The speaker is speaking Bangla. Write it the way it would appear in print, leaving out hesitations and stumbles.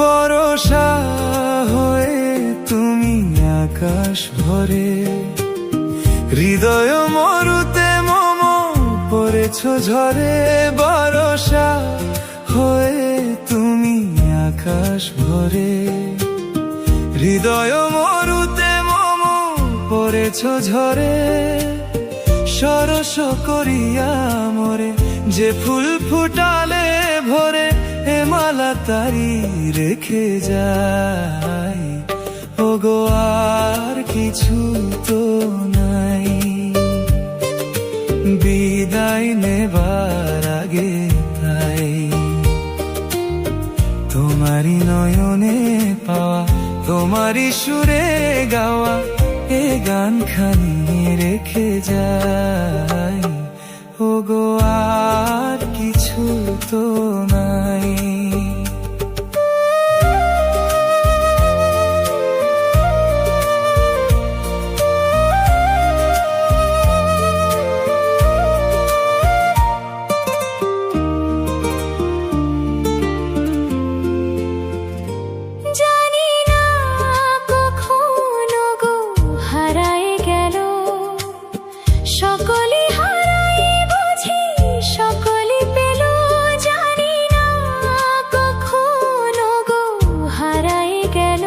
বরষা হয়ে তুমি আকাশ ভরে, হৃদয় মরুতে মম পড়েছ ঝরে। বরষা হয়ে তুমি আকাশ ভরে, হৃদয় মরুতে মম পড়েছ ঝরে। সরস করিয়া মোরে যে ফুল ফুটালে ভরে, এ মালা তারি রেখে যায়। ওগো আর কিছু তো নাই, বিদায় নেবার আগে তাই তোমারি নয়নে পাওয়া, তোমারি সুরে গাওয়া এ গান খানি রেখে যাই। ওগো আর কিছু তো নাই। সকলি হারাই বুঝি সকলি পেল, জানি না কখনো গো হারাই গেল।